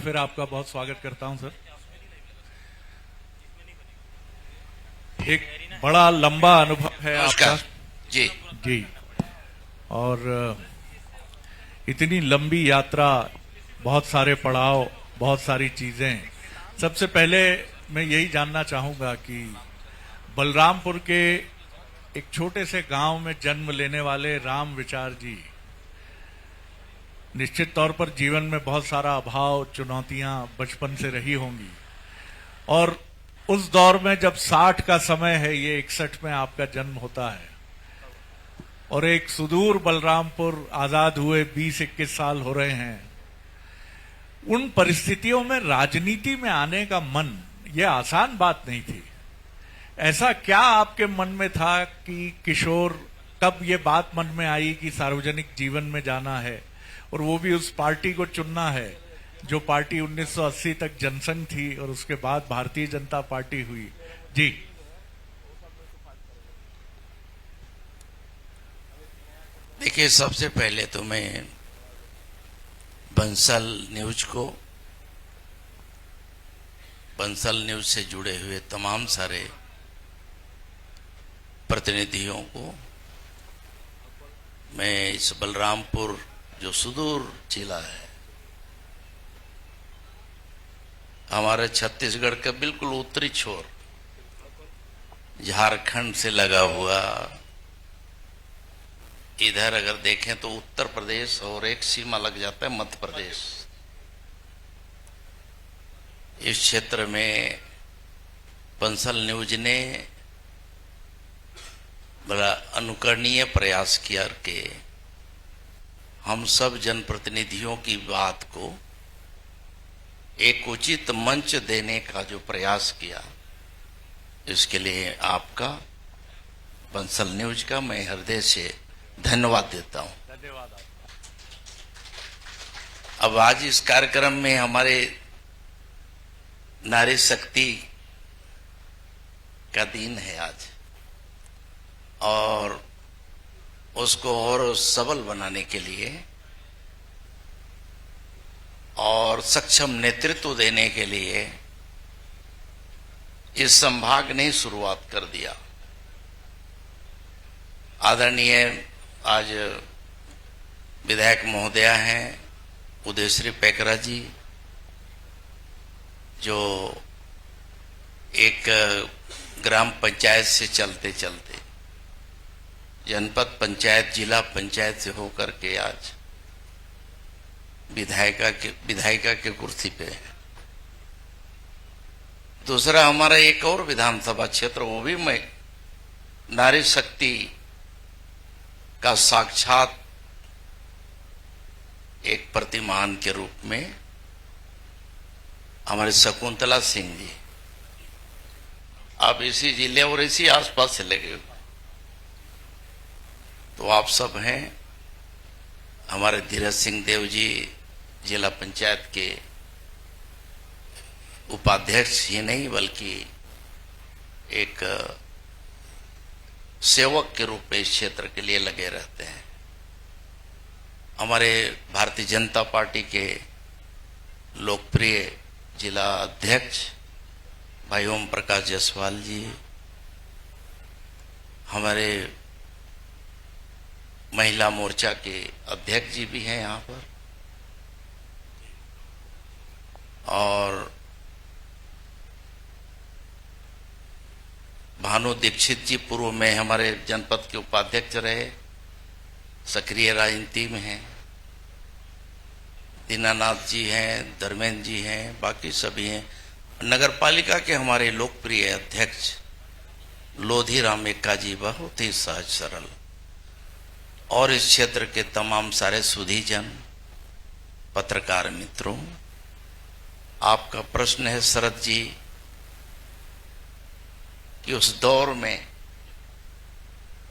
फिर आपका बहुत स्वागत करता हूं सर। एक बड़ा लंबा अनुभव है आपका। नमस्कार जी। जी। और इतनी लंबी यात्रा, बहुत सारे पड़ाव, बहुत सारी चीजें। सबसे पहले मैं यही जानना चाहूंगा कि बलरामपुर के एक छोटे से गांव में जन्म लेने वाले राम विचार जी, निश्चित तौर पर जीवन में बहुत सारा अभाव, चुनौतियां बचपन से रही होंगी। और उस दौर में जब 60 का समय है, ये 61 में आपका जन्म होता है, और एक सुदूर बलरामपुर आजाद हुए 20-21 साल हो रहे हैं। उन परिस्थितियों में राजनीति में आने का मन, यह आसान बात नहीं थी। ऐसा क्या आपके मन में था कि किशोर, कब ये बात मन में आई कि सार्वजनिक जीवन में जाना है, और वो भी उस पार्टी को चुनना है जो पार्टी 1980 तक जनसंघ थी और उसके बाद भारतीय जनता पार्टी हुई? जी। देखिए, सबसे पहले तो मैं बंसल न्यूज को, बंसल न्यूज से जुड़े हुए तमाम सारे प्रतिनिधियों को, मैं इस बलरामपुर जो सुदूर जिला है, हमारे छत्तीसगढ़ का बिल्कुल उत्तरी छोर, झारखंड से लगा हुआ, इधर अगर देखें तो उत्तर प्रदेश और एक सीमा लग जाता है मध्य प्रदेश। इस क्षेत्र में बंसल न्यूज ने बड़ा अनुकरणीय प्रयास किया कि हम सब जनप्रतिनिधियों की बात को एक उचित मंच देने का जो प्रयास किया, इसके लिए आपका, बंसल न्यूज का मैं हृदय से धन्यवाद देता हूं। धन्यवाद। अब आज इस कार्यक्रम में हमारे नारी शक्ति का दिन है आज, और उसको और सबल बनाने के लिए और सक्षम नेतृत्व देने के लिए इस संभाग ने शुरुआत कर दिया। आदरणीय आज विधायक महोदया हैं उदयश्री पैकरा जी, जो एक ग्राम पंचायत से चलते चलते जनपद पंचायत, जिला पंचायत से होकर के आज विधायिका के कुर्सी पे है। दूसरा, हमारा एक और विधानसभा क्षेत्र, वो भी मैं नारी शक्ति का साक्षात एक प्रतिमान के रूप में हमारे शकुंतला सिंह जी, आप इसी जिले और इसी आसपास से लगे हुए, तो आप सब हैं। हमारे धीरज सिंह देव जी जिला पंचायत के उपाध्यक्ष ही नहीं बल्कि एक सेवक के रूप में इस क्षेत्र के लिए लगे रहते हैं। हमारे भारतीय जनता पार्टी के लोकप्रिय जिला अध्यक्ष भाई ओम प्रकाश जायसवाल जी, हमारे महिला मोर्चा के अध्यक्ष जी भी हैं यहाँ पर, और भानु दीक्षित जी पूर्व में हमारे जनपद के उपाध्यक्ष रहे, सक्रिय राजनीति में हैं, दीनानाथ जी हैं, धर्मेंद्र जी हैं, बाकी सभी हैं। नगर पालिका के हमारे लोकप्रिय अध्यक्ष लोधी राम एक्का जी बहुत ही सहज सरल, और इस क्षेत्र के तमाम सारे सुधीजन, पत्रकार मित्रों, आपका प्रश्न है शरद जी कि उस दौर में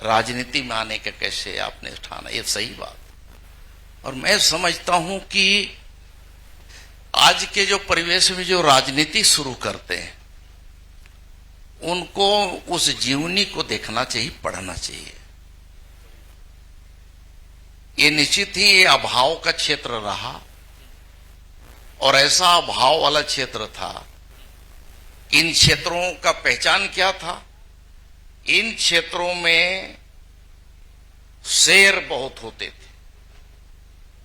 राजनीति में आने का कैसे आपने ठाना, ये सही बात। और मैं समझता हूं कि आज के जो परिवेश में जो राजनीति शुरू करते हैं, उनको उस जीवनी को देखना चाहिए, पढ़ना चाहिए। ये निश्चित ही ये अभाव का क्षेत्र रहा, और ऐसा अभाव वाला क्षेत्र था। इन क्षेत्रों का पहचान क्या था? इन क्षेत्रों में शेर बहुत होते थे,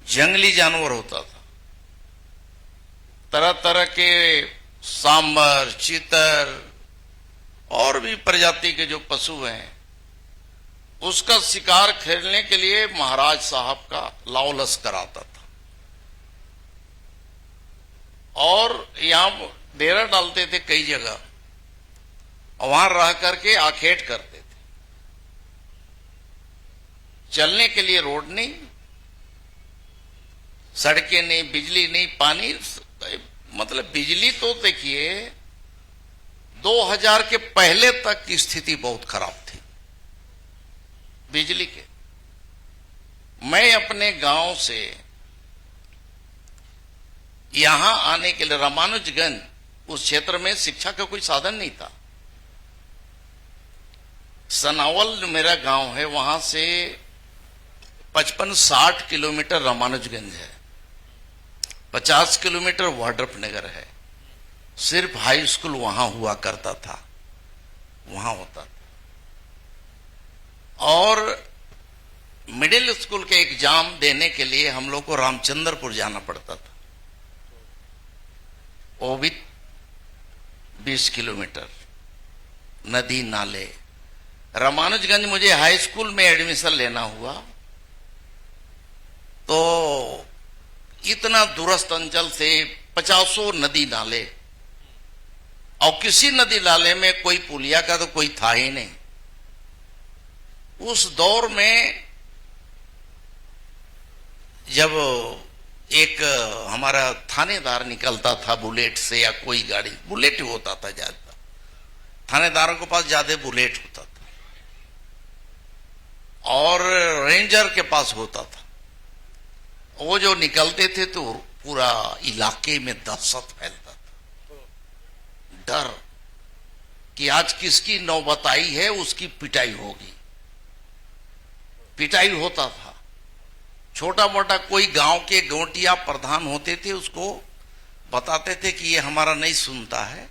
जंगली जानवर होता था, तरह तरह के सांबर, चीतर और भी प्रजाति के जो पशु हैं, उसका शिकार खेलने के लिए महाराज साहब का लाव लश्कर आता था और यहां डेरा डालते थे कई जगह, वहां रह करके आखेट करते थे। चलने के लिए रोड नहीं, सड़कें नहीं, बिजली नहीं, पानी, मतलब बिजली तो देखिए 2000 के पहले तक की स्थिति बहुत खराब थी बिजली के। मैं अपने गांव से यहां आने के लिए रामानुजगंज, उस क्षेत्र में शिक्षा का कोई साधन नहीं था। सनावल जो मेरा गांव है, वहां से 55-60 किलोमीटर रामानुजगंज है, 50 किलोमीटर वाड्रफनगर है। सिर्फ हाई स्कूल वहां हुआ करता था, वहां होता था। और मिडिल स्कूल के एग्जाम देने के लिए हम लोग को रामचंद्रपुर जाना पड़ता था, वो भी 20 किलोमीटर, नदी नाले। रामानुजगंज मुझे हाई स्कूल में एडमिशन लेना हुआ तो इतना दूरस्थ अंचल से 50 नदी नाले, और किसी नदी नाले में कोई पुलिया का तो कोई था ही नहीं। उस दौर में जब एक हमारा थानेदार निकलता था बुलेट से, या कोई गाड़ी, बुलेट होता था ज्यादा, थानेदारों के पास ज्यादा बुलेट होता था और रेंजर के पास होता था। वो जो निकलते थे तो पूरा इलाके में दहशत फैलता था, डर कि आज किसकी नौबत आई है, उसकी पिटाई होगी। पिटाई होता था। छोटा मोटा कोई गांव के गोटिया प्रधान होते थे, उसको बताते थे कि ये हमारा नहीं सुनता है,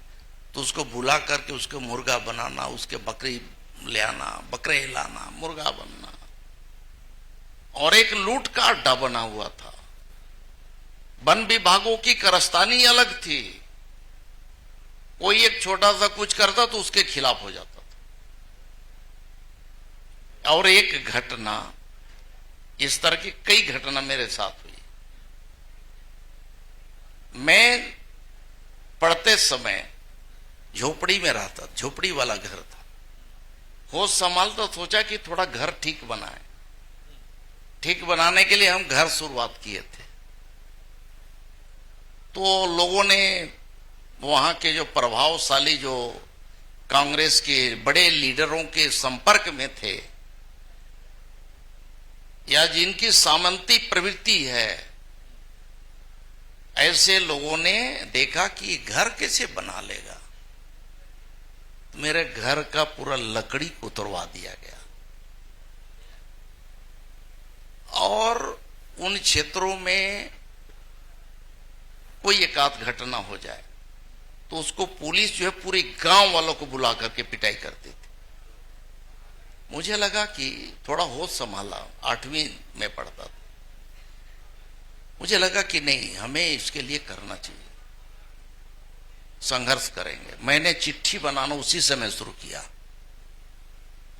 तो उसको बुला करके उसको मुर्गा बनाना, उसके बकरी ले आना, बकरे लाना, मुर्गा बनना। और एक लूट का अड्डा बना हुआ था। वन विभागों की कारस्तानी अलग थी। कोई एक छोटा सा कुछ करता तो उसके खिलाफ हो जाता था। और एक घटना, इस तरह की कई घटना मेरे साथ हुई। मैं पढ़ते समय झोपड़ी में रहता, झोपड़ी वाला घर था। होश संभालता, सोचा कि थोड़ा घर ठीक बनाए। ठीक बनाने के लिए हम घर शुरुआत किए थे। तो लोगों ने, वहां के जो प्रभावशाली, जो कांग्रेस के बड़े लीडरों के संपर्क में थे, या जिनकी सामंती प्रवृत्ति है, ऐसे लोगों ने देखा कि घर कैसे बना लेगा। मेरे घर का पूरा लकड़ी उतरवा दिया गया। और उन क्षेत्रों में कोई एक आध घटना हो जाए तो उसको पुलिस जो है पूरे गांव वालों को बुला करके पिटाई करती थी। मुझे लगा कि थोड़ा होश संभाला, 8वीं में पढ़ता था। मुझे लगा कि नहीं, हमें इसके लिए करना चाहिए, संघर्ष करेंगे। मैंने चिट्ठी बनाना उसी समय शुरू किया।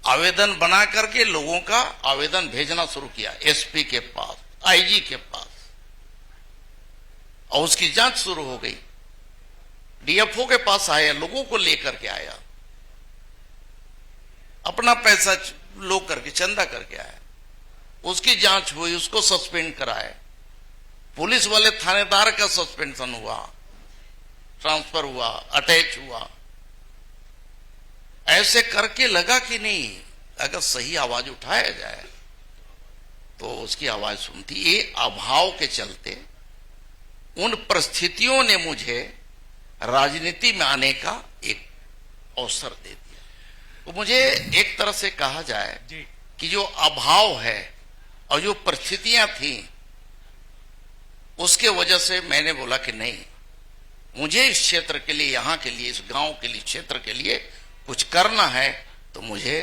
आवेदन बना करके लोगों का आवेदन भेजना शुरू किया, एसपी के पास, आईजी के पास, और उसकी जांच शुरू हो गई। डीएफओ के पास आया, लोगों को लेकर के आया, अपना पैसा लो करके, चंदा करके आया। उसकी जांच हुई, उसको सस्पेंड कराए। पुलिस वाले थानेदार का सस्पेंशन हुआ, ट्रांसफर हुआ, अटैच हुआ। ऐसे करके लगा कि नहीं, अगर सही आवाज उठाया जाए तो उसकी आवाज सुनती। ये अभाव के चलते उन परिस्थितियों ने मुझे राजनीति में आने का एक अवसर दे दिया। तो मुझे एक तरह से कहा जाए कि जो अभाव है और जो परिस्थितियां थी, उसके वजह से मैंने बोला कि नहीं, मुझे इस क्षेत्र के लिए, यहाँ के लिए, इस गांव के लिए, क्षेत्र के लिए कुछ करना है तो मुझे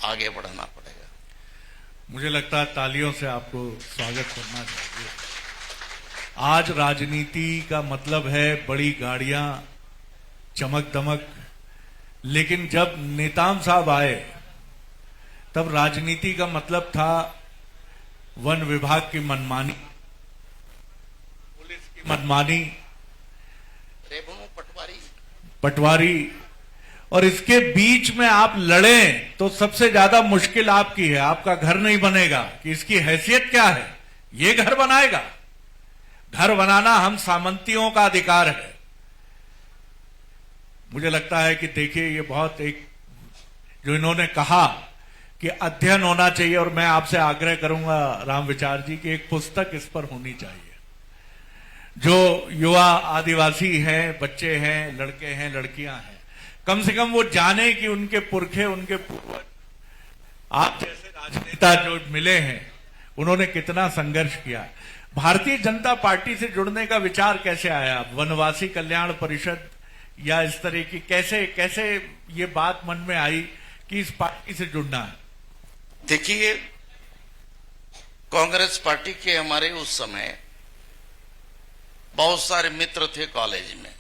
आगे बढ़ना पड़ेगा। मुझे लगता है तालियों से आपको स्वागत करना चाहिए। आज राजनीति का मतलब है बड़ी गाड़ियां, चमक दमक, लेकिन जब नेताम साहब आए तब राजनीति का मतलब था वन विभाग की मनमानी, पुलिस की मनमानी, रेवन्यू पटवारी, और इसके बीच में आप लड़ें तो सबसे ज्यादा मुश्किल आपकी है। आपका घर नहीं बनेगा कि इसकी हैसियत क्या है, ये घर बनाएगा। घर बनाना हम सामंतियों का अधिकार है। मुझे लगता है कि देखिए, ये बहुत एक जो इन्होंने कहा कि अध्ययन होना चाहिए, और मैं आपसे आग्रह करूंगा राम विचार जी कि एक पुस्तक इस पर होनी चाहिए। जो युवा आदिवासी हैं, बच्चे हैं, लड़के हैं, लड़कियां हैं, कम से कम वो जाने कि उनके पुरखे, उनके पूर्वज, आप जैसे राजनेता जो मिले हैं, उन्होंने कितना संघर्ष किया। भारतीय जनता पार्टी से जुड़ने का विचार कैसे आया? वनवासी कल्याण परिषद या इस तरह की कैसे कैसे ये बात मन में आई कि इस पार्टी से जुड़ना है? देखिए, कांग्रेस पार्टी के हमारे उस समय बहुत सारे मित्र थे कॉलेज में।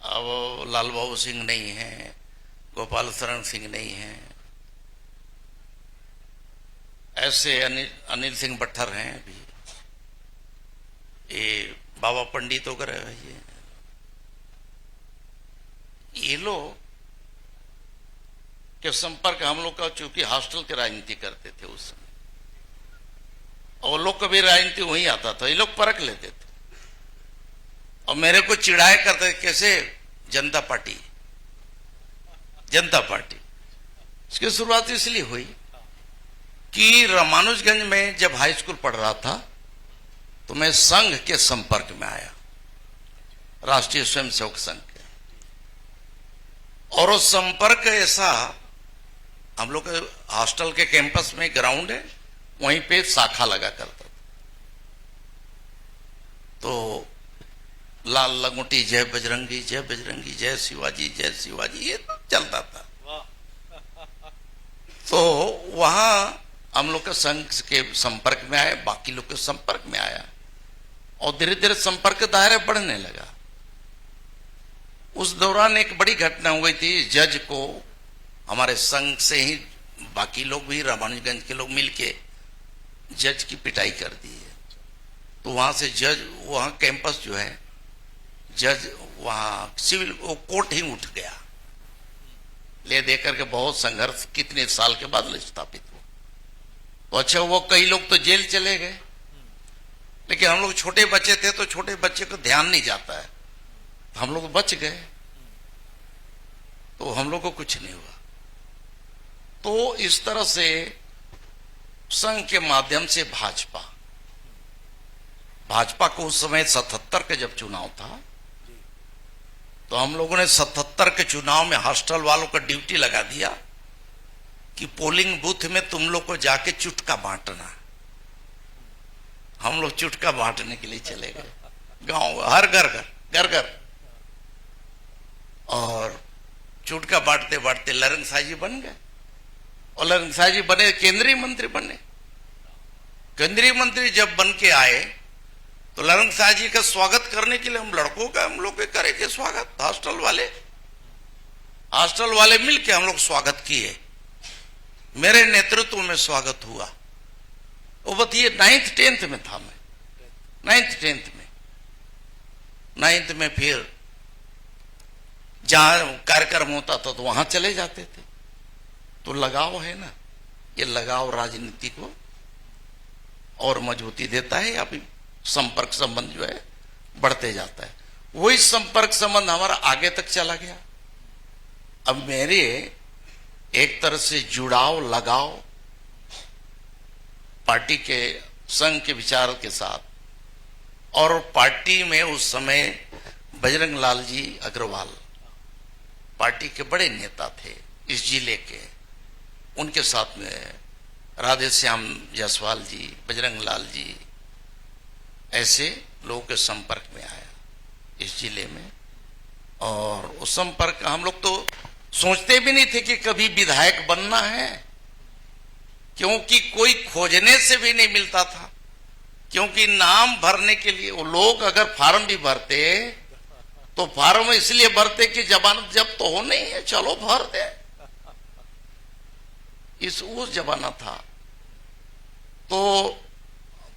अब लाल बाबू सिंह नहीं है, गोपाल शरण सिंह नहीं है, ऐसे अनिल सिंह भट्टर हैं अभी, ये बाबा पंडित वगैरह, ये लोग के संपर्क हम लोग का, चूंकि हॉस्टल की राजनीति करते थे उस समय, और लोग कभी राजनीति वहीं आता था, ये लोग परख लेते थे और मेरे को चिढ़ाया करते, कैसे जनता पार्टी। इसकी शुरुआत इसलिए हुई कि रामानुजगंज में जब हाई स्कूल पढ़ रहा था तो मैं संघ के संपर्क में आया, राष्ट्रीय स्वयंसेवक संघ के, और वो संपर्क ऐसा, हम लोग हॉस्टल के कैंपस में ग्राउंड है, वहीं पे शाखा लगा करता था। तो लाल लंगोटी जय बजरंगी, जय बजरंगी, जय शिवाजी, जय शिवाजी, ये तो चलता था। तो वहां हम लोग के संघ के संपर्क में आए, बाकी लोग के संपर्क में आया, और धीरे धीरे संपर्क दायरा बढ़ने लगा। उस दौरान एक बड़ी घटना हुई थी, जज को हमारे संघ से ही बाकी लोग भी, रामानुजगंज के लोग मिलके जज की पिटाई कर दी है। तो वहां से जज, वहां कैंपस जो है, जज वहां सिविल वो कोर्ट ही उठ गया, ले देकर के बहुत संघर्ष कितने साल के बाद स्थापित हुआ। तो अच्छा, वो कई लोग तो जेल चले गए, लेकिन हम लोग छोटे बच्चे थे तो छोटे बच्चे को ध्यान नहीं जाता है, तो हम लोग बच गए, तो हम लोग को कुछ नहीं हुआ। तो इस तरह से संघ के माध्यम से भाजपा को उस समय 77 का जब चुनाव था, तो हम लोगों ने 77 के चुनाव में हॉस्टल वालों का ड्यूटी लगा दिया कि पोलिंग बूथ में तुम लोग को जाके चुटका बांटना। हम लोग चुटका बांटने के लिए चले गए गांव, हर घर, और चुटका बांटते बांटते लरंग साजी बन गए, और लरंग साजी बने, केंद्रीय मंत्री बने। केंद्रीय मंत्री जब बन के आए तो लरंग शाह जी का स्वागत करने के लिए हम लड़कों का, हम लोग करेंगे स्वागत, हॉस्टल वाले मिलके हम लोग स्वागत किए, मेरे नेतृत्व में स्वागत हुआ। वो बताइए 9th 10th में था मैं, 9th 10th में फिर जहां कार्यक्रम होता था तो वहां चले जाते थे। तो लगाव है ना, ये लगाव राजनीति को और मजबूती देता है, या फिर संपर्क संबंध जो है बढ़ते जाता है। वही संपर्क संबंध हमारा आगे तक चला गया। अब मेरे एक तरह से जुड़ाव, लगाव पार्टी के, संघ के विचार के साथ, और पार्टी में उस समय बजरंग लाल जी अग्रवाल पार्टी के बड़े नेता थे इस जिले के, उनके साथ में राधे श्याम जायसवाल जी, बजरंग लाल जी, ऐसे लोगों के संपर्क में आया इस जिले में। और उस संपर्क हम लोग तो सोचते भी नहीं थे कि कभी विधायक बनना है, क्योंकि कोई खोजने से भी नहीं मिलता था। क्योंकि नाम भरने के लिए वो लोग अगर फार्म भी भरते तो फार्म इसलिए भरते कि जमानत जब तो हो नहीं है, चलो भर दे। उस जमाना था तो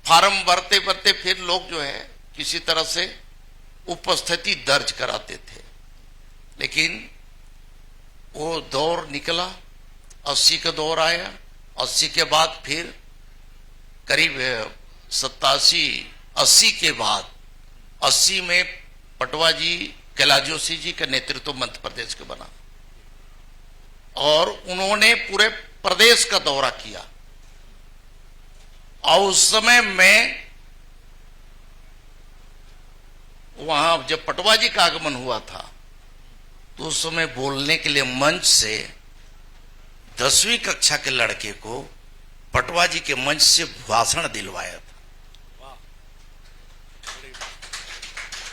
फार्म भरते भरते फिर लोग जो है किसी तरह से उपस्थिति दर्ज कराते थे। लेकिन वो दौर निकला, 80 का दौर आया। 80 के बाद फिर करीब 87-80 के बाद 80 में पटवा जी, कैलाश जोशी जी का नेतृत्व मध्य प्रदेश के बना और उन्होंने पूरे प्रदेश का दौरा किया। और उस समय मैं वहां जब पटवा जी का आगमन हुआ था तो उस समय बोलने के लिए मंच से 10वीं कक्षा के लड़के को पटवा जी के मंच से भाषण दिलवाया था,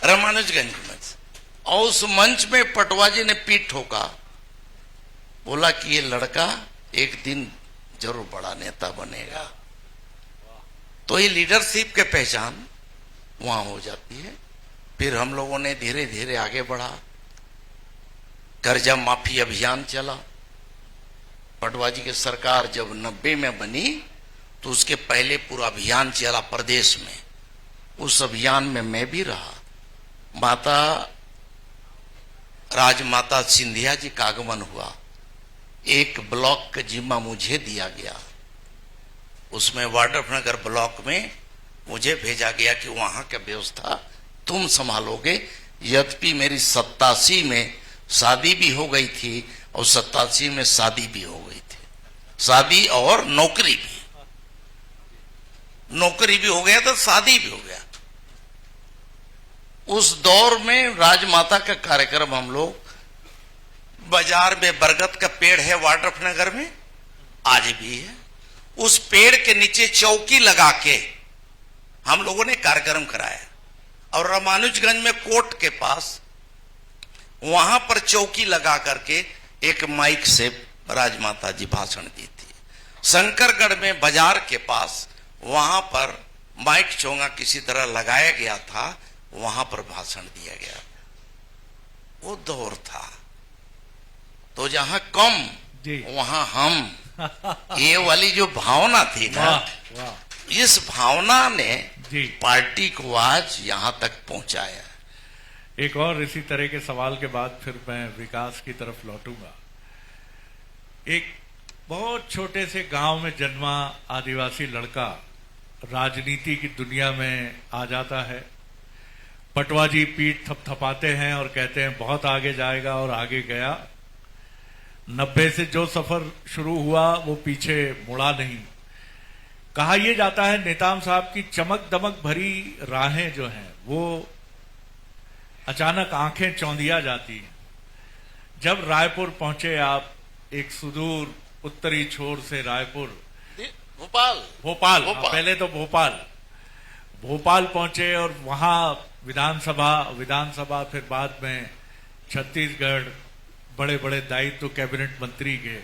रामानुजगंज के मंच। और उस मंच में पटवा जी ने पीठ ठोका, बोला कि ये लड़का एक दिन जरूर बड़ा नेता बनेगा। तो ये लीडरशिप के पहचान वहां हो जाती है। फिर हम लोगों ने धीरे धीरे आगे बढ़ा, कर्जा माफी अभियान चला। पटवा जी की सरकार जब 90 में बनी तो उसके पहले पूरा अभियान चला प्रदेश में। उस अभियान में मैं भी रहा। माता राजमाता सिंधिया जी का आगमन हुआ, एक ब्लॉक का जिम्मा मुझे दिया गया। उसमें वाड्रफनगर ब्लॉक में मुझे भेजा गया कि वहां का व्यवस्था तुम संभालोगे। यद्यपि मेरी 87 में शादी भी हो गई थी और 87 में शादी भी हो गई थी, शादी और नौकरी भी, नौकरी भी हो गया तो शादी भी हो गया। उस दौर में राजमाता का कार्यक्रम हम लोग, बाजार में बरगद का पेड़ है वाड्रफनगर में, आज भी है, उस पेड़ के नीचे चौकी लगा के हम लोगों ने कार्यक्रम कराया। और रामानुजगंज में कोर्ट के पास वहां पर चौकी लगा करके एक माइक से राजमाता जी भाषण दी थी। शंकरगढ़ में बाजार के पास वहां पर माइक चोंगा किसी तरह लगाया गया था, वहां पर भाषण दिया गया। वो दौर था। तो जहां कम वहां हम, ये वाली जो भावना थी ना, इस भावना ने पार्टी को आज यहां तक पहुंचाया। एक और इसी तरह के सवाल के बाद फिर मैं विकास की तरफ लौटूंगा। एक बहुत छोटे से गांव में जन्मा आदिवासी लड़का राजनीति की दुनिया में आ जाता है। पटवा जी पीठ थपथपाते हैं और कहते हैं बहुत आगे जाएगा, और आगे गया। 90 से जो सफर शुरू हुआ वो पीछे मुड़ा नहीं। कहा यह जाता है नेताम साहब की चमक दमक भरी राहें जो हैं वो अचानक आंखें चौंधिया जाती हैं। जब रायपुर पहुंचे आप, एक सुदूर उत्तरी छोर से रायपुर, भोपाल पहले तो भोपाल पहुंचे और वहां विधानसभा फिर बाद में छत्तीसगढ़, बड़े बड़े दायित्व कैबिनेट मंत्री के।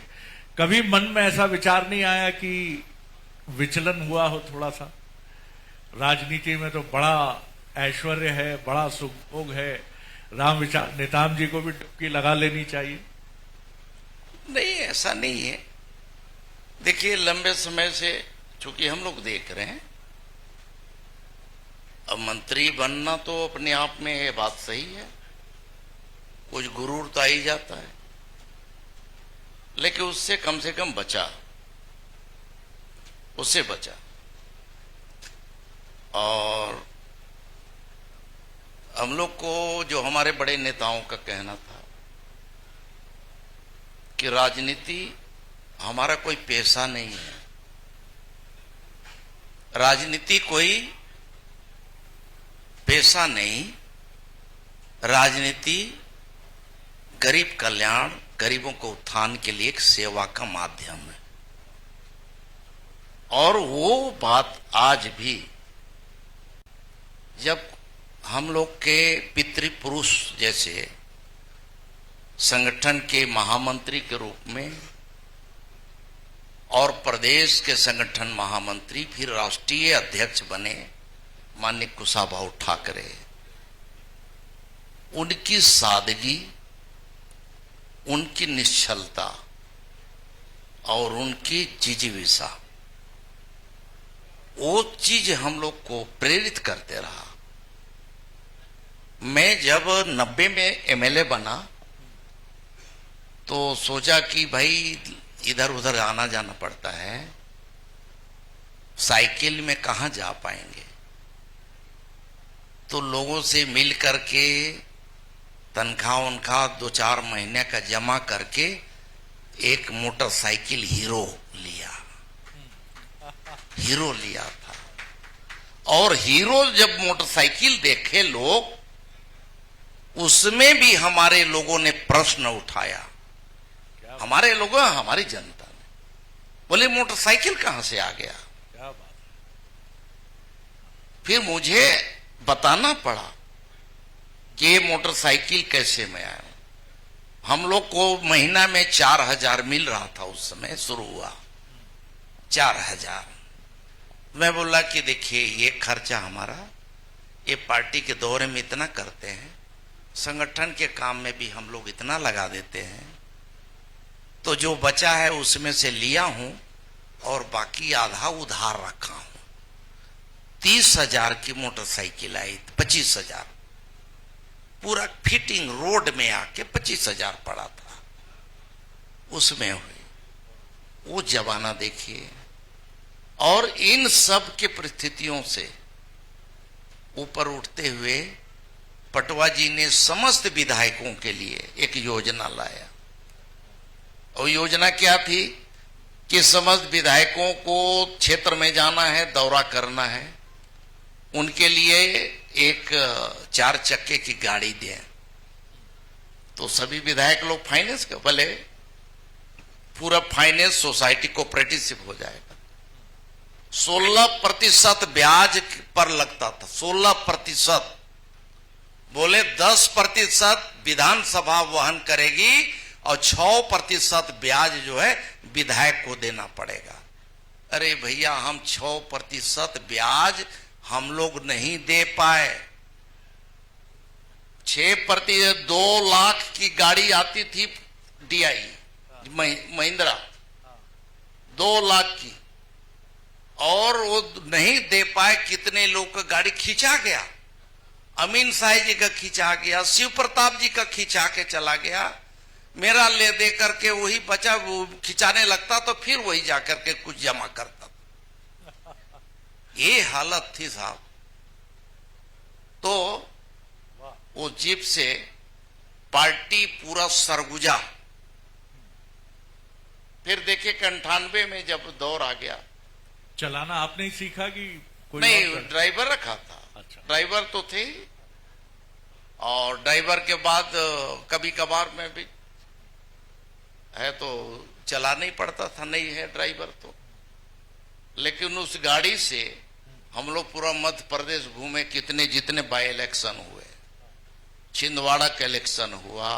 कभी मन में ऐसा विचार नहीं आया कि विचलन हुआ हो थोड़ा सा? राजनीति में तो बड़ा ऐश्वर्य है, बड़ा सुखभोग है, राम विचार नेताम जी को भी डुबकी लगा लेनी चाहिए। नहीं, ऐसा नहीं है। देखिए, लंबे समय से चूंकि हम लोग देख रहे हैं, अब मंत्री बनना तो अपने आप में ये बात सही है, कुछ गुरूर तो आ ही जाता है, लेकिन उससे कम से कम बचा, उससे बचा। और हम लोग को, जो हमारे बड़े नेताओं का कहना था कि राजनीति हमारा कोई पेशा नहीं है, राजनीति कोई पेशा नहीं, राजनीति गरीब कल्याण, गरीबों को उत्थान के लिए एक सेवा का माध्यम है। और वो बात आज भी जब हम लोग के पितृपुरुष जैसे संगठन के महामंत्री के रूप में और प्रदेश के संगठन महामंत्री फिर राष्ट्रीय अध्यक्ष बने माननीय कुशाभाऊ ठाकरे, उनकी सादगी, उनकी निश्चलता और उनकी जिजीविषा, वो चीज हम लोग को प्रेरित करते रहा। मैं जब 90 में एमएलए बना तो सोचा कि भाई इधर उधर आना जाना पड़ता है, साइकिल में कहाँ जा पाएंगे, तो लोगों से मिल करके तनख्वाह उनका 2-4 महीने का जमा करके एक मोटरसाइकिल हीरो लिया था। और हीरो जब मोटरसाइकिल देखे लोग, उसमें भी हमारे लोगों ने प्रश्न उठाया, हमारे लोगों, हमारी जनता ने बोले मोटरसाइकिल कहां से आ गया। क्या बात। फिर मुझे बताना पड़ा कि ये मोटरसाइकिल कैसे मैं आया। हम लोग को महीना में 4,000 मिल रहा था, उस समय शुरू हुआ 4,000। मैं बोला कि देखिए ये खर्चा हमारा, ये पार्टी के दौरे में इतना करते हैं, संगठन के काम में भी हम लोग इतना लगा देते हैं, तो जो बचा है उसमें से लिया हूं और बाकी आधा उधार रखा हूं। 30,000 की मोटरसाइकिल आई, 25,000 पूरा फिटिंग रोड में आके 25,000 पड़ा था, उसमें हुई। वो जमाना देखिए। और इन सब के परिस्थितियों से ऊपर उठते हुए पटवा जी ने समस्त विधायकों के लिए एक योजना लाया। और योजना क्या थी कि समस्त विधायकों को क्षेत्र में जाना है, दौरा करना है, उनके लिए एक 4 चक्के की गाड़ी दें। तो सभी विधायक लोग फाइनेंस के, भले पूरा फाइनेंस सोसाइटी कोऑपरेटिव हो जाएगा। 16% ब्याज पर लगता था, 16%। बोले 10% विधानसभा वहन करेगी और 6% ब्याज जो है विधायक को देना पड़ेगा। अरे भैया, हम 6% ब्याज हम लोग नहीं दे पाए। 6% 2 लाख की गाड़ी आती थी डीआई महिंद्रा, 2 लाख की, और वो नहीं दे पाए। कितने लोग का गाड़ी खींचा गया, अमीन शाही जी का खींचा गया, शिव प्रताप जी का खींचा के चला गया। मेरा ले दे करके वही बचा, वो खिंचाने लगता तो फिर वही जाकर के कुछ जमा करता। ये हालत थी साहब। तो वो जीप से पार्टी पूरा सरगुजा। फिर देखिए 98 में जब दौर आ गया, चलाना आपने ही सीखा कि कोई नहीं, ड्राइवर रखा था। अच्छा। ड्राइवर तो थे, और ड्राइवर के बाद कभी कभार में भी है तो चलाना ही पड़ता था, नहीं है ड्राइवर तो। लेकिन उस गाड़ी से हम लोग पूरा मध्य प्रदेश घूमे। कितने जितने बाई इलेक्शन हुए, छिंदवाड़ा का इलेक्शन हुआ,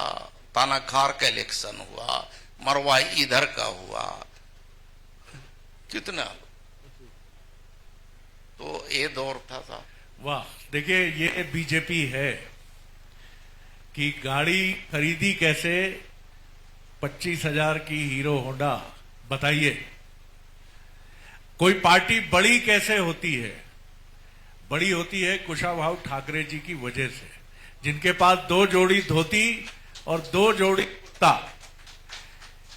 तानाखार का इलेक्शन हुआ, मरवा इधर का हुआ, कितना। तो ये दौर था साहब। वाह, देखिए ये बीजेपी है कि गाड़ी खरीदी कैसे, 25,000 की हीरो होंडा। बताइए, कोई पार्टी बड़ी कैसे होती है? बड़ी होती है कुशाभाऊ ठाकरे जी की वजह से, जिनके पास 2 जोड़ी धोती और 2 जोड़ी कुर्ता,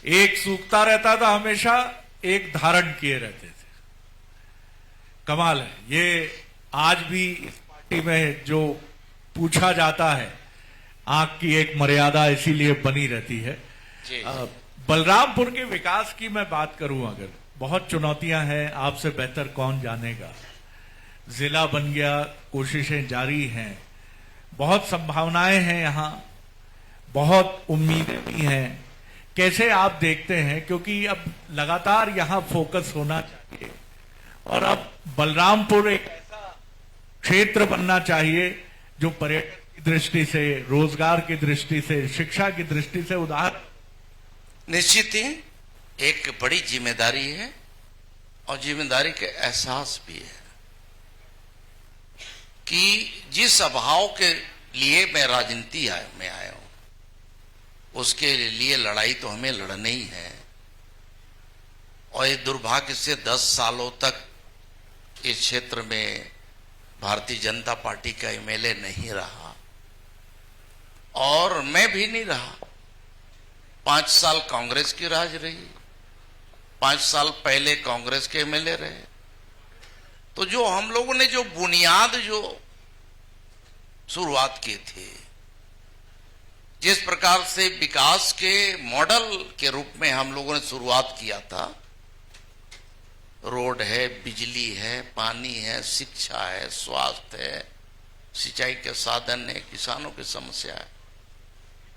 एक सूखता रहता था हमेशा, एक धारण किए रहते थे। कमाल है। ये आज भी इस पार्टी में जो पूछा जाता है, आंख की एक मर्यादा इसीलिए बनी रहती है। बलरामपुर के विकास की मैं बात करूं, अगर बहुत चुनौतियां हैं, आपसे बेहतर कौन जानेगा। जिला बन गया, कोशिशें जारी हैं, बहुत संभावनाएं हैं, यहां बहुत उम्मीदें भी हैं। कैसे आप देखते हैं, क्योंकि अब लगातार यहां फोकस होना चाहिए, और अब बलरामपुर एक ऐसा क्षेत्र बनना चाहिए जो पर्यटन की दृष्टि से, रोजगार की दृष्टि से, शिक्षा की दृष्टि से उदाहरण। निश्चित ही एक बड़ी जिम्मेदारी है और जिम्मेदारी के एहसास भी है कि जिस अभाव के लिए मैं राजनीति में आया हूं उसके लिए लड़ाई तो हमें लड़नी ही है। और ये दुर्भाग्य से 10 सालों तक इस क्षेत्र में भारतीय जनता पार्टी का एमएलए नहीं रहा और मैं भी नहीं रहा। 5 साल कांग्रेस की राज रही, 5 साल पहले कांग्रेस के एमएलए रहे। तो जो हम लोगों ने जो बुनियाद जो शुरुआत की थी, जिस प्रकार से विकास के मॉडल के रूप में हम लोगों ने शुरुआत किया था, रोड है, बिजली है, पानी है, शिक्षा है, स्वास्थ्य है, सिंचाई के साधन है, किसानों की समस्या है,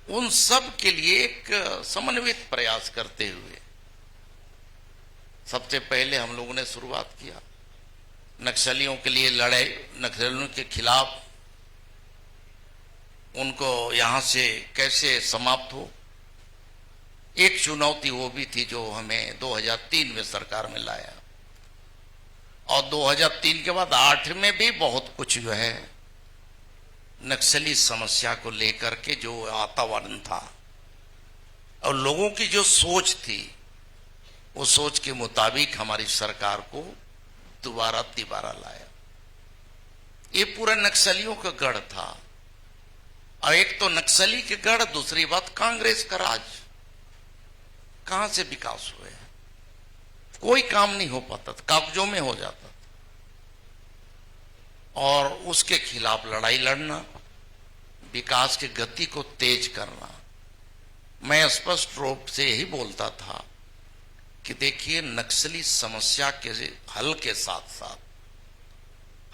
उन सब के लिए एक समन्वित प्रयास करते हुए सबसे पहले हम लोगों ने शुरुआत किया। नक्सलियों के लिए लड़ाई, नक्सलियों के खिलाफ उनको यहां से कैसे समाप्त हो। एक चुनौती वो भी थी जो हमें 2003 में सरकार में लाया और 2003 के बाद 8 में भी बहुत कुछ जो है नक्सली समस्या को लेकर के जो वातावरण था और लोगों की जो सोच थी, वो सोच के मुताबिक हमारी सरकार को दोबारा तिबारा लाया। ये पूरा नक्सलियों का गढ़ था और एक तो नक्सली के गढ़, दूसरी बात कांग्रेस का राज। कहां से विकास हुए, कोई काम नहीं हो पाता था, कागजों में हो जाता था। और उसके खिलाफ लड़ाई लड़ना, विकास की गति को तेज करना। मैं स्पष्ट रूप से यही बोलता था कि देखिए, नक्सली समस्या के हल के साथ साथ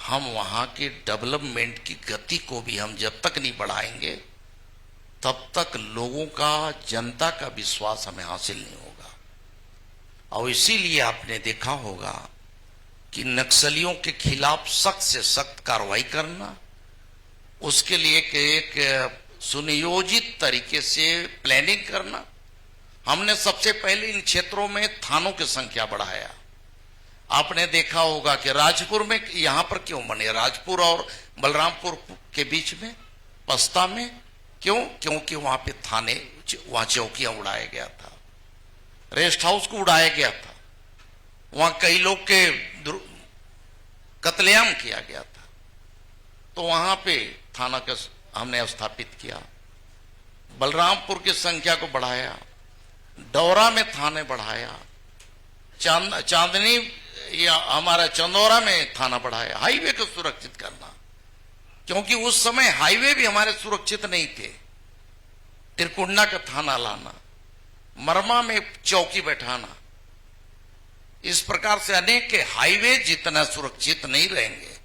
हम वहां के डेवलपमेंट की गति को भी हम जब तक नहीं बढ़ाएंगे तब तक लोगों का, जनता का विश्वास हमें हासिल नहीं होगा। और इसीलिए आपने देखा होगा कि नक्सलियों के खिलाफ सख्त से सख्त कार्रवाई करना, उसके लिए एक सुनियोजित तरीके से प्लानिंग करना। हमने सबसे पहले इन क्षेत्रों में थानों की संख्या बढ़ाया। आपने देखा होगा कि राजपुर में, यहां पर क्यों बने, राजपुर और बलरामपुर के बीच में, पस्ता में, क्यों? क्योंकि वहां पे थाने, वहां चौकियां उड़ाया गया था, रेस्ट हाउस को उड़ाया गया था, वहां कई लोग के कत्लेआम किया गया था। तो वहां पे थाना का हमने स्थापित किया। बलरामपुर की संख्या को बढ़ाया, डौरा में थाने बढ़ाया, चांदनी या हमारा चंदौरा में थाना बढ़ाया। हाईवे को सुरक्षित करना, क्योंकि उस समय हाईवे भी हमारे सुरक्षित नहीं थे। तिरकुंडा का थाना लाना, मरमा में चौकी बैठाना, इस प्रकार से अनेक के हाईवे जितना सुरक्षित नहीं रहेंगे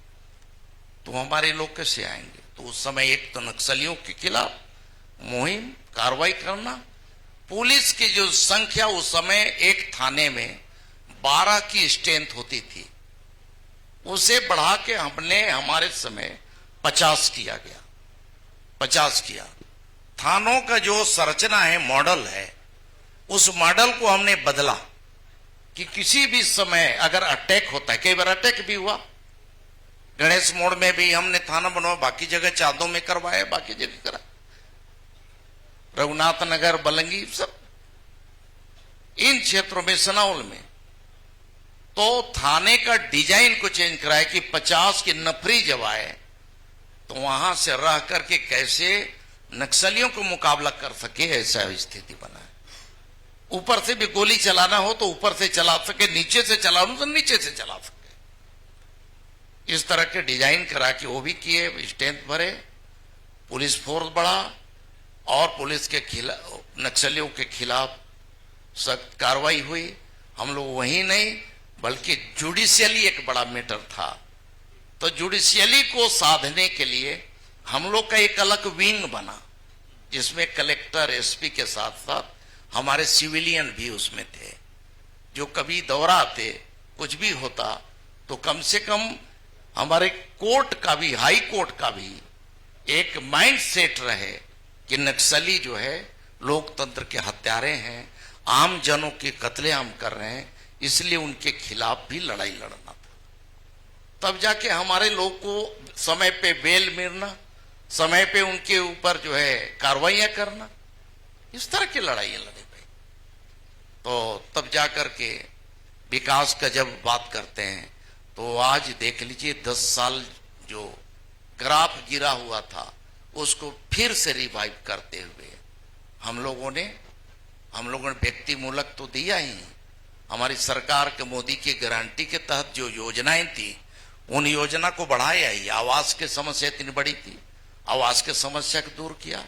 तो हमारे लोग कैसे आएंगे। तो उस समय एक तो नक्सलियों के खिलाफ मुहिम, कार्रवाई करना। पुलिस की जो संख्या उस समय एक थाने में 12 की स्ट्रेंथ होती थी, उसे बढ़ा के हमने हमारे समय 50 किया गया, 50 किया। थानों का जो संरचना है, मॉडल है, उस मॉडल को हमने बदला कि किसी भी समय अगर अटैक होता है, कई बार अटैक भी हुआ, गणेश मोड़ में भी हमने थाना बनवाया, बाकी जगह चांदों में करवाया, बाकी जगह करा, रघुनाथ नगर, बलंगी, सब इन क्षेत्रों में, सनाउल में। तो थाने का डिजाइन को चेंज कराया कि 50 की नफरी जब आए तो वहां से रह करके कैसे नक्सलियों को मुकाबला कर सके, ऐसा स्थिति बना है। ऊपर से भी गोली चलाना हो तो ऊपर से चला सके, नीचे से चलाना तो नीचे से चला सके, इस तरह के डिजाइन करा के वो भी किए, स्ट्रेंथ भरे, पुलिस फोर्स बढ़ा और पुलिस के खिलाफ, नक्सलियों के खिलाफ सख्त कार्रवाई हुई। हम लोग वही नहीं बल्कि जुडिशियली एक बड़ा मैटर था, तो जुडिशियली को साधने के लिए हम लोग का एक अलग विंग बना, जिसमें कलेक्टर, एसपी के साथ साथ हमारे सिविलियन भी उसमें थे, जो कभी दौरा आते, कुछ भी होता तो कम से कम हमारे कोर्ट का भी, हाई कोर्ट का भी एक माइंड सेट रहे कि नक्सली जो है लोकतंत्र के हत्यारे हैं, आम जनों के कत्लेआम कर रहे हैं, इसलिए उनके खिलाफ भी लड़ाई लड़ना था। तब जाके हमारे लोग को समय पे बेल मिलना, समय पे उनके ऊपर जो है कार्रवाइयां करना, इस तरह की लड़ाइयां लड़े भाई। तो तब जाकर के विकास का जब बात करते हैं तो आज देख लीजिए 10 साल जो ग्राफ गिरा हुआ था उसको फिर से रिवाइव करते हुए हम लोगों ने व्यक्ति मूलक तो दिया ही, हमारी सरकार के मोदी की गारंटी के तहत जो योजनाएं थी उन योजना को बढ़ाया ही। आवास की समस्या इतनी बड़ी थी, आवास की समस्या को दूर किया।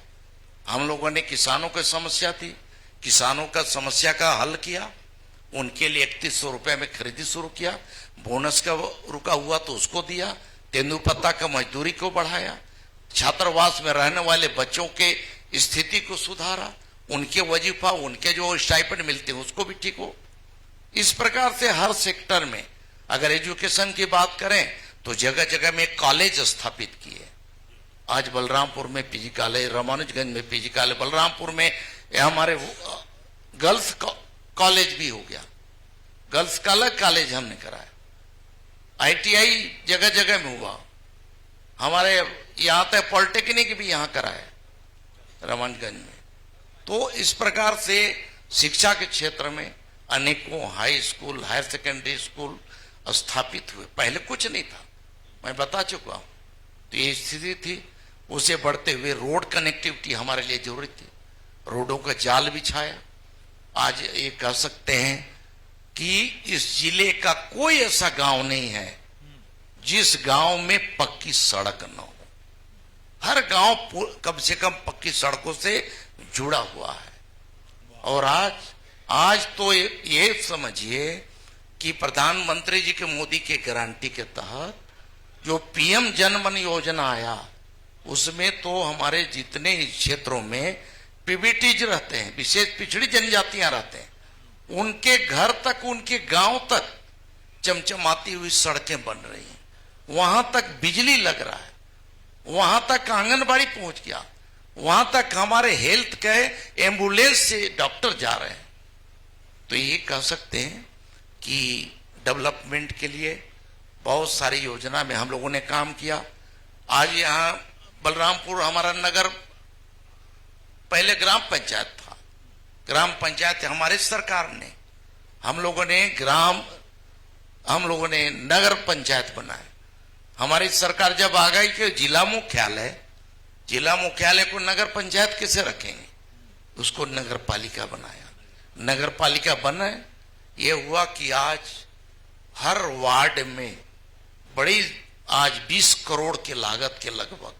हम लोगों ने किसानों की समस्या थी, किसानों का समस्या का हल किया, उनके लिए 3100 रुपए में खरीदी शुरू किया। बोनस का रुका हुआ तो उसको दिया, तेंदुपत्ता का मजदूरी को बढ़ाया, छात्रावास में रहने वाले बच्चों के स्थिति को सुधारा, उनके वजीफा, उनके जो स्टाइपेंड मिलते हैं उसको भी ठीक हो। इस प्रकार से हर सेक्टर में अगर एजुकेशन की बात करें तो जगह जगह में कॉलेज स्थापित किए। आज बलरामपुर में पीजी कॉलेज, रामानुजगंज में पीजी कॉलेज, बलरामपुर में हमारे गर्ल्स कॉलेज भी हो गया, गर्ल्स कॉलेज हमने कराया, ITI जगह जगह में हुआ, हमारे यहाँ तक पॉलिटेक्निक भी यहाँ कराया रामानुजगंज में। तो इस प्रकार से शिक्षा के क्षेत्र में अनेकों high school, higher secondary school स्थापित हुए। पहले कुछ नहीं था, मैं बता चुका हूं। तो ये स्थिति थी, उसे बढ़ते हुए रोड कनेक्टिविटी हमारे लिए जरूरी थी, रोडों का जाल बिछाया। आज ये कह सकते हैं कि इस जिले का कोई ऐसा गांव नहीं है जिस गांव में पक्की सड़क न हो। हर गांव कम से कम पक्की सड़कों से जुड़ा हुआ है। और आज तो ये समझिए कि प्रधानमंत्री जी के मोदी के गारंटी के तहत जो PM जनमन योजना आया उसमें तो हमारे जितने क्षेत्रों में PBTs रहते हैं, विशेष पिछड़ी जनजातियां रहते हैं, उनके घर तक, उनके गांव तक चमचमाती हुई सड़कें बन रही हैं, वहां तक बिजली लग रहा है, वहां तक आंगनबाड़ी पहुंच गया, वहां तक हमारे हेल्थ के एम्बुलेंस से डॉक्टर जा रहे हैं। तो ये कह सकते हैं कि डेवलपमेंट के लिए बहुत सारी योजना में हम लोगों ने काम किया। आज यहाँ बलरामपुर हमारा नगर पहले ग्राम पंचायत था, ग्राम पंचायत हमारे सरकार ने, हम लोगों ने नगर पंचायत बनाए। हमारी सरकार जब आ गई कि जिला मुख्यालय को नगर पंचायत कैसे रखेंगे, उसको नगर पालिका बनाया। नगर पालिका बना, ये हुआ कि आज हर वार्ड में आज 20 करोड़ की लागत के लगभग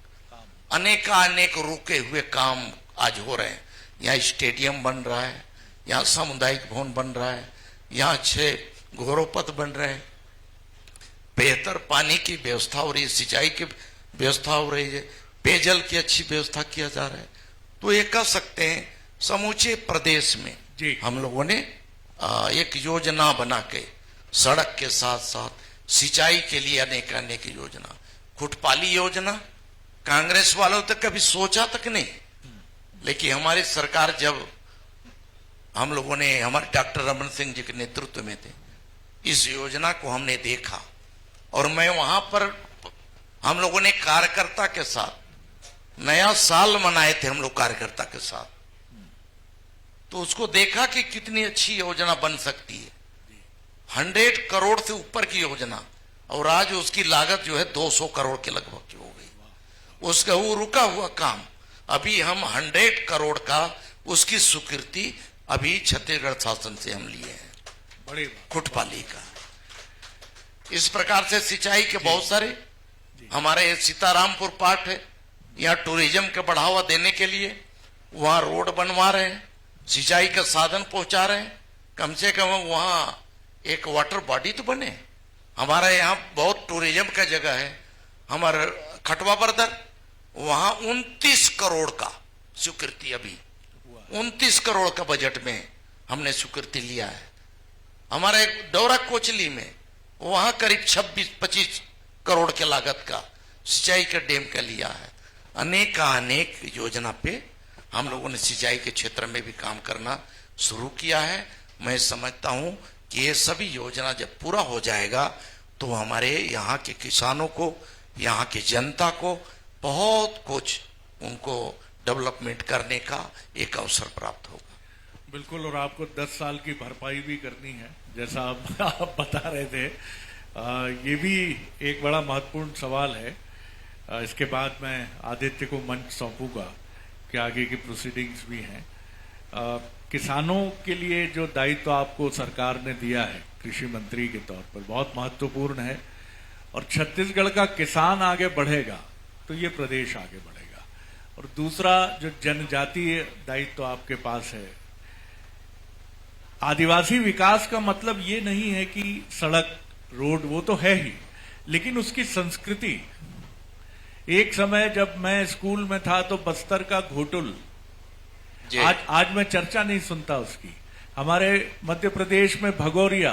अनेक रुके हुए काम आज हो रहे हैं। यहाँ स्टेडियम बन रहा है, यहाँ सामुदायिक भवन बन रहा है, यहाँ 6 घोरोपथ बन रहे हैं, बेहतर पानी की व्यवस्था हो रही है, सिंचाई की व्यवस्था हो रही है, पेयजल की अच्छी व्यवस्था किया जा रहा है। तो ये कह सकते हैं समूचे प्रदेश में हम लोगों ने एक योजना बना के सड़क के साथ साथ सिंचाई के लिए अनेक योजना, खुटपाली योजना कांग्रेस वालों तक कभी सोचा तक नहीं, लेकिन हमारी सरकार जब हम लोगों ने, हमारे डॉक्टर रमन सिंह जी के नेतृत्व में थे, इस योजना को हमने देखा और मैं वहां पर हम लोगों ने कार्यकर्ता के साथ नया साल मनाए थे, हम लोग कार्यकर्ता के साथ, तो उसको देखा कि कितनी अच्छी योजना बन सकती है। 100 करोड़ से ऊपर की योजना, और आज उसकी लागत जो है 200 करोड़ के लगभग की हो गई। उसका वो रुका हुआ काम अभी हम 100 करोड़ का, उसकी स्वीकृति अभी छत्तीसगढ़ शासन से हम लिए हैं, खुटपाली का। इस प्रकार से सिंचाई के बहुत सारे हमारे सीतारामपुर पार्ट है, यहाँ टूरिज्म के बढ़ावा देने के लिए वहां रोड बनवा रहे हैं, सिंचाई का साधन पहुंचा रहे हैं, कम से कम वहां एक वाटर बॉडी तो बने। हमारे यहाँ बहुत टूरिज्म का जगह है, हमारा खटवा बर्दर, वहां 29 करोड़ का स्वीकृति, अभी 29 करोड़ का बजट में हमने स्वीकृति लिया है। हमारे डोरा कोचली में वहां करीब 26-25 करोड़ के लागत का सिंचाई का डैम का लिया है। अनेक योजना पे हम लोगों ने सिंचाई के क्षेत्र में भी काम करना शुरू किया है। मैं समझता हूं कि ये सभी योजना जब पूरा हो जाएगा तो हमारे यहाँ के किसानों को, यहाँ की जनता को बहुत कुछ उनको डेवलपमेंट करने का एक अवसर प्राप्त होगा। बिल्कुल, और आपको 10 साल की भरपाई भी करनी है, जैसा आप बता रहे थे। ये भी एक बड़ा महत्वपूर्ण सवाल है। इसके बाद मैं आदित्य को मंच सौंपूंगा कि आगे की प्रोसीडिंग्स भी हैं। किसानों के लिए जो दायित्व आपको सरकार ने दिया है कृषि मंत्री के तौर पर, बहुत महत्वपूर्ण है। और छत्तीसगढ़ का किसान आगे बढ़ेगा तो ये प्रदेश आगे बढ़ेगा। और दूसरा जो जनजातीय दायित्व आपके पास है, आदिवासी विकास का मतलब ये नहीं है कि सड़क रोड, वो तो है ही, लेकिन उसकी संस्कृति। एक समय जब मैं स्कूल में था तो बस्तर का घोटुल, आज मैं चर्चा नहीं सुनता उसकी। हमारे मध्य प्रदेश में भगोरिया,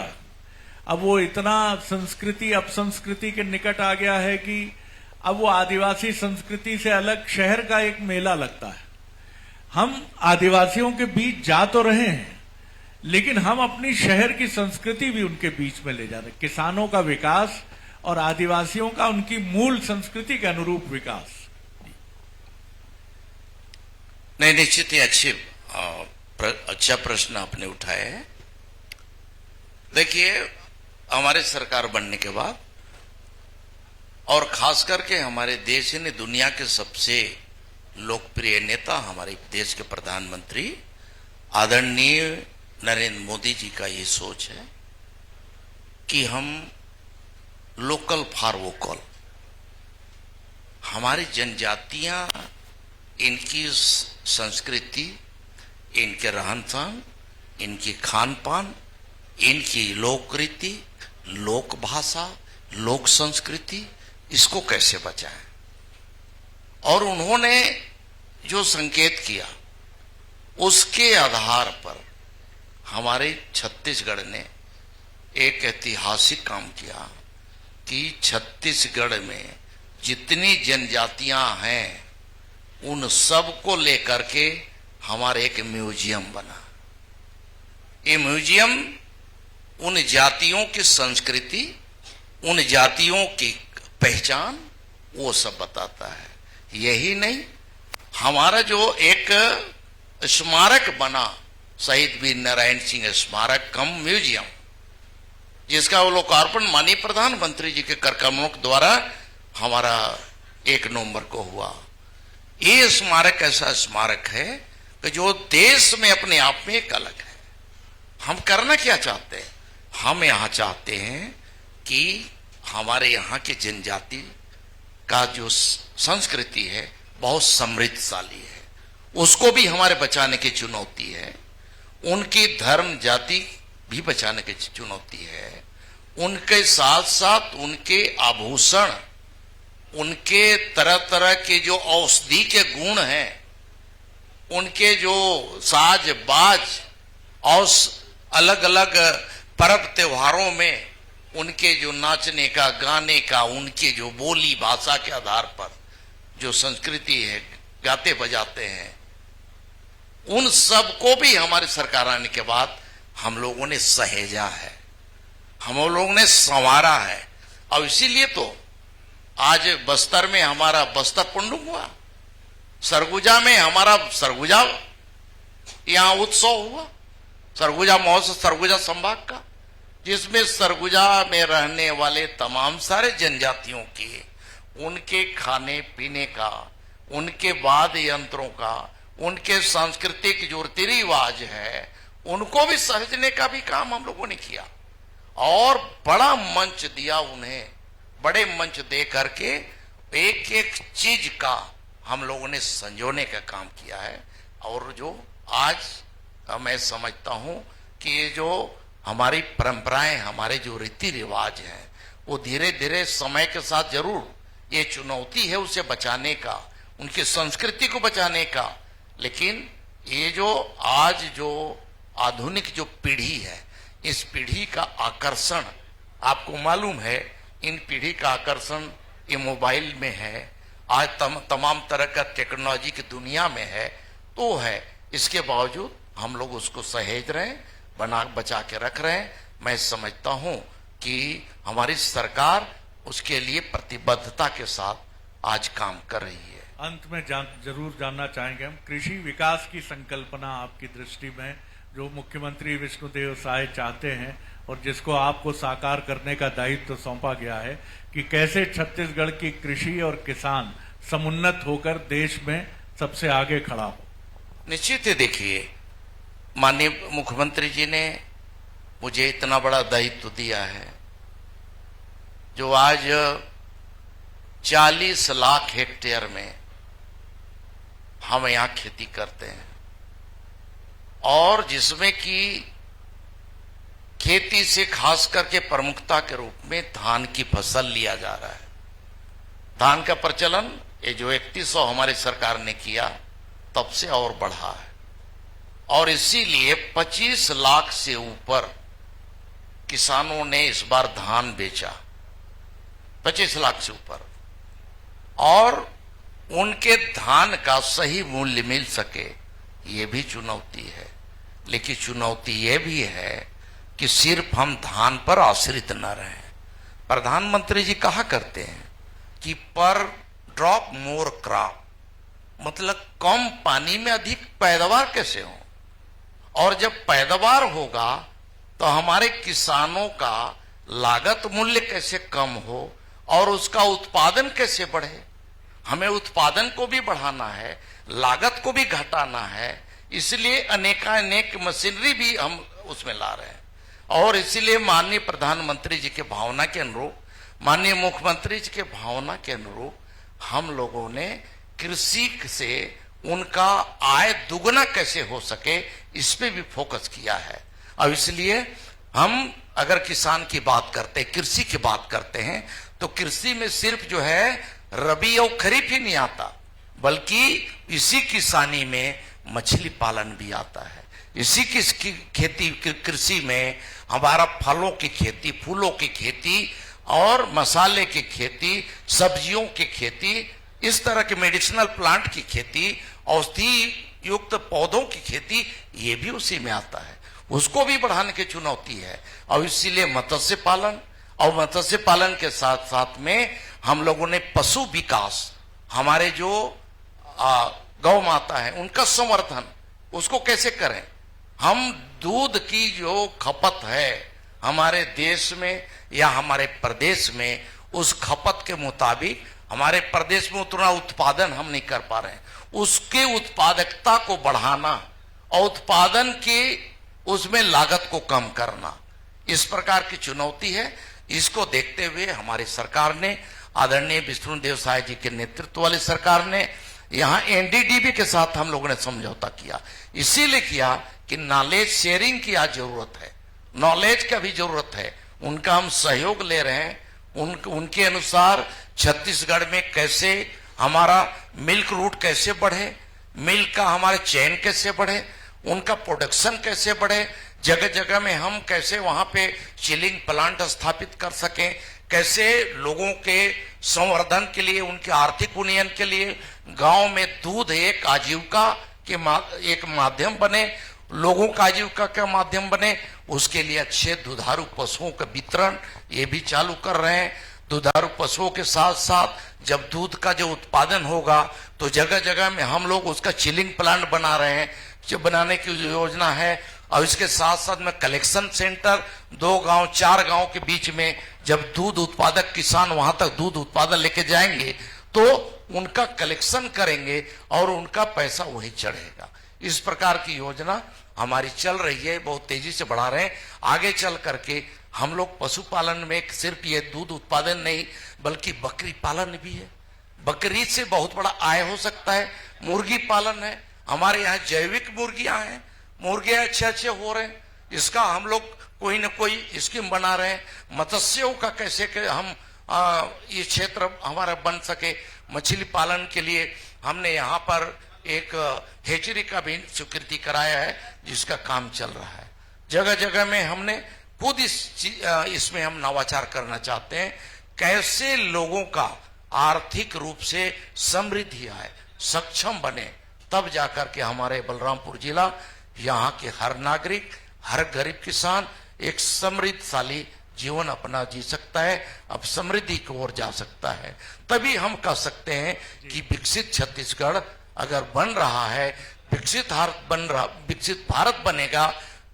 अब वो इतना संस्कृति अपसंस्कृति के निकट आ गया है कि अब वो आदिवासी संस्कृति से अलग शहर का एक मेला लगता है। हम आदिवासियों के बीच जा तो रहे हैं, लेकिन हम अपनी शहर की संस्कृति भी उनके बीच में ले जा रहे हैं। किसानों का विकास और आदिवासियों का उनकी मूल संस्कृति के अनुरूप विकास। नहीं, निश्चित ही अच्छा प्रश्न आपने उठाया है। देखिए, हमारे सरकार बनने के बाद और खास करके हमारे देश ने दुनिया के सबसे लोकप्रिय नेता, हमारे देश के प्रधानमंत्री आदरणीय नरेंद्र मोदी जी का ये सोच है कि हम लोकल फॉर वोकल, हमारी जनजातियां, इनकी संस्कृति, इनके रहन सहन, इनकी खान पान, इनकी लोकरीति, लोक भाषा, लोक संस्कृति, इसको कैसे बचाएं। और उन्होंने जो संकेत किया उसके आधार पर हमारे छत्तीसगढ़ ने एक ऐतिहासिक काम किया कि छत्तीसगढ़ में जितनी जनजातियां हैं उन सब को लेकर के हमारे एक म्यूजियम बना। ये म्यूजियम उन जातियों की संस्कृति, उन जातियों की पहचान, वो सब बताता है। यही नहीं, हमारा जो एक स्मारक बना, शहीद वीर नारायण सिंह स्मारक कम म्यूजियम, जिसका वो लोकार्पण माननीय प्रधानमंत्री जी के कर कमलों द्वारा हमारा 1 नवंबर को हुआ। ये स्मारक ऐसा स्मारक है कि जो देश में अपने आप में एक अलग है। हम करना क्या चाहते हैं? हम यहाँ चाहते हैं कि हमारे यहाँ के जनजाति का जो संस्कृति है बहुत समृद्धशाली है, उसको भी हमारे बचाने की चुनौती है। उनकी धर्म जाति भी बचाने की चुनौती है। उनके साथ साथ उनके आभूषण, उनके तरह तरह के जो औषधि के गुण हैं, उनके जो साज बाज और अलग अलग पर्व त्योहारों में उनके जो नाचने का, गाने का, उनके जो बोली भाषा के आधार पर जो संस्कृति है, गाते बजाते हैं, उन सब को भी हमारी सरकार आने के बाद हम लोगों ने सहेजा है, हम लोगों ने संवारा है। और इसीलिए तो आज बस्तर में हमारा बस्तर पुंडुम हुआ, सरगुजा में हमारा सरगुजा यहाँ उत्सव हुआ, सरगुजा महोत्सव, सरगुजा संभाग का, जिसमें सरगुजा में रहने वाले तमाम सारे जनजातियों के, उनके खाने पीने का, उनके वाद्य यंत्रों का, उनके सांस्कृतिक जो रीति रिवाज है, उनको भी सहेजने का भी काम हम लोगों ने किया और बड़ा मंच दिया उन्हें। बड़े मंच दे करके एक एक चीज का हम लोगों ने संजोने का काम किया है। और जो आज मैं समझता हूं कि ये जो हमारी परंपराएं, हमारे जो रीति रिवाज हैं, वो धीरे धीरे समय के साथ जरूर ये चुनौती है उसे बचाने का, उनकी संस्कृति को बचाने का। लेकिन ये जो आज जो आधुनिक जो पीढ़ी है, इस पीढ़ी का आकर्षण आपको मालूम है, इन पीढ़ी का आकर्षण ये मोबाइल में है, आज तमाम तरह का टेक्नोलॉजी की दुनिया में है, तो है। इसके बावजूद हम लोग उसको सहेज रहे हैं, बचा के रख रहे हैं। मैं समझता हूं कि हमारी सरकार उसके लिए प्रतिबद्धता के साथ आज काम कर रही है। अंत में जरूर जानना चाहेंगे हम, कृषि विकास की संकल्पना आपकी दृष्टि में जो मुख्यमंत्री विष्णुदेव साय चाहते हैं और जिसको आपको साकार करने का दायित्व सौंपा गया है, कि कैसे छत्तीसगढ़ की कृषि और किसान समुन्नत होकर देश में सबसे आगे खड़ा हो। निश्चित ही देखिए, माननीय मुख्यमंत्री जी ने मुझे इतना बड़ा दायित्व दिया है, जो आज 40 लाख हेक्टेयर में हम यहां खेती करते हैं, और जिसमें कि खेती से खास करके प्रमुखता के रूप में धान की फसल लिया जा रहा है। धान का प्रचलन ये जो 3100 हमारी सरकार ने किया तब से और बढ़ा है, और इसीलिए 25 लाख से ऊपर किसानों ने इस बार धान बेचा, 25 लाख से ऊपर, और उनके धान का सही मूल्य मिल सके ये भी चुनौती है। लेकिन चुनौती ये भी है कि सिर्फ हम धान पर आश्रित न रहें। प्रधानमंत्री जी कहा करते हैं कि पर ड्रॉप मोर क्रॉप, मतलब कम पानी में अधिक पैदावार कैसे हो, और जब पैदावार होगा तो हमारे किसानों का लागत मूल्य कैसे कम हो और उसका उत्पादन कैसे बढ़े। हमें उत्पादन को भी बढ़ाना है, लागत को भी घटाना है, इसलिए अनेकानेक मशीनरी भी हम उसमें ला रहे हैं। और इसीलिए माननीय प्रधानमंत्री जी के भावना के अनुरूप, माननीय मुख्यमंत्री जी के भावना के अनुरूप हम लोगों ने कृषि से उनका आय दुगना कैसे हो सके इस पे भी फोकस किया है। और इसलिए हम अगर किसान की बात करते हैं, कृषि की बात करते हैं, तो कृषि में सिर्फ जो है रबी और खरीफ ही नहीं आता, बल्कि इसी किसानी में मछली पालन भी आता है। इसी की खेती कृषि में हमारा फलों की खेती, फूलों की खेती और मसाले की खेती, सब्जियों की खेती, इस तरह के मेडिसिनल प्लांट की खेती, औषधि युक्त पौधों की खेती, ये भी उसी में आता है। उसको भी बढ़ाने की चुनौती है। और इसीलिए मत्स्य पालन, और मत्स्य पालन के साथ साथ में हम लोगों ने पशु विकास, हमारे जो गौ माता है उनका संवर्धन, उसको कैसे करें। हम दूध की जो खपत है हमारे देश में या हमारे प्रदेश में, उस खपत के मुताबिक हमारे प्रदेश में उतना उत्पादन हम नहीं कर पा रहे हैं। उसके उत्पादकता को बढ़ाना और उत्पादन की उसमें लागत को कम करना, इस प्रकार की चुनौती है। इसको देखते हुए हमारी सरकार ने, आदरणीय विष्णुदेव साय जी के नेतृत्व वाली सरकार ने यहां एनडीडीबी के साथ हम लोगों ने समझौता किया। इसीलिए किया कि नॉलेज शेयरिंग की आज जरूरत है, नॉलेज का भी जरूरत है। उनका हम सहयोग ले रहे हैं। उनके अनुसार छत्तीसगढ़ में कैसे हमारा मिल्क रूट कैसे बढ़े, मिल्क का हमारे चेन कैसे बढ़े, उनका प्रोडक्शन कैसे बढ़े, जगह जगह में हम कैसे वहां पे चिलिंग प्लांट स्थापित कर सकें, कैसे लोगों के संवर्धन के लिए, उनके आर्थिक उन्नयन के लिए गांव में दूध एक आजीविका के एक माध्यम बने, लोगों का आजीविका का माध्यम बने। उसके लिए अच्छे दुधारू पशुओं का वितरण ये भी चालू कर रहे हैं। दुधारू पशुओं के साथ साथ जब दूध का जो उत्पादन होगा तो जगह जगह में हम लोग उसका चिलिंग प्लांट बना रहे हैं, जो बनाने की योजना है। और इसके साथ साथ में कलेक्शन सेंटर 2 गांव 4 गांव के बीच में, जब दूध उत्पादक किसान वहां तक दूध उत्पादन लेके जाएंगे तो उनका कलेक्शन करेंगे और उनका पैसा वही चढ़ेगा। इस प्रकार की योजना हमारी चल रही है, बहुत तेजी से बढ़ा रहे हैं। आगे चल करके हम लोग पशुपालन में सिर्फ ये दूध उत्पादन नहीं बल्कि बकरी पालन भी है। बकरी से बहुत बड़ा आय हो सकता है। मुर्गी पालन है, हमारे यहाँ जैविक मुर्गियां हैं, मुर्गे अच्छे हो रहे हैं। इसका हम लोग कोई न कोई स्कीम बना रहे हैं। मत्स्यों का कैसे के हम ये क्षेत्र हमारा बन सके। मछली पालन के लिए हमने यहाँ पर एक हेचरी का भी स्वीकृति कराया है, जिसका काम चल रहा है। जगह जगह में हमने खुद इसमें हम नवाचार करना चाहते हैं कैसे लोगों का आर्थिक रूप से समृद्धि आए, सक्षम बने, तब जाकर के हमारे बलरामपुर जिला, यहाँ के हर नागरिक, हर गरीब किसान एक समृद्धशाली जीवन अपना जी सकता है, अब समृद्धि की ओर जा सकता है। तभी हम कह सकते हैं कि विकसित छत्तीसगढ़ अगर बन रहा है, विकसित भारत बनेगा,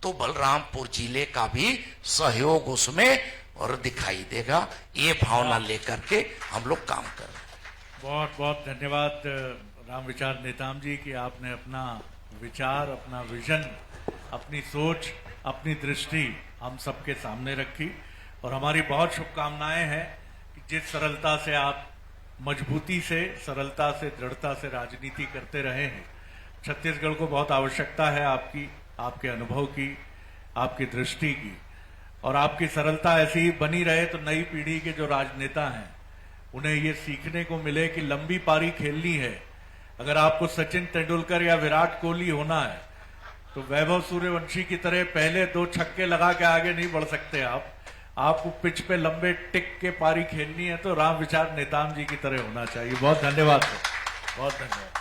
तो बलरामपुर जिले का भी सहयोग उसमें और दिखाई देगा। ये भावना लेकर के हम लोग काम कर रहे हैं। बहुत बहुत धन्यवाद राम विचार नेताम जी कि आपने अपना विचार, अपना विजन, अपनी सोच, अपनी दृष्टि हम सबके सामने रखी। और हमारी बहुत शुभकामनाएं हैं कि जिस सरलता से आप मजबूती से, सरलता से, दृढ़ता से राजनीति करते रहे हैं, छत्तीसगढ़ को बहुत आवश्यकता है आपकी, आपके अनुभव की, आपकी दृष्टि की। और आपकी सरलता ऐसी ही बनी रहे तो नई पीढ़ी के जो राजनेता हैं उन्हें ये सीखने को मिले कि लंबी पारी खेलनी है। अगर आपको सचिन तेंदुलकर या विराट कोहली होना है तो वैभव सूर्यवंशी की तरह पहले 2 छक्के लगा के आगे नहीं बढ़ सकते आप। आपको पिच पे लंबे टिक के पारी खेलनी है तो राम विचार नेताम जी की तरह होना चाहिए। बहुत धन्यवाद सर, बहुत धन्यवाद।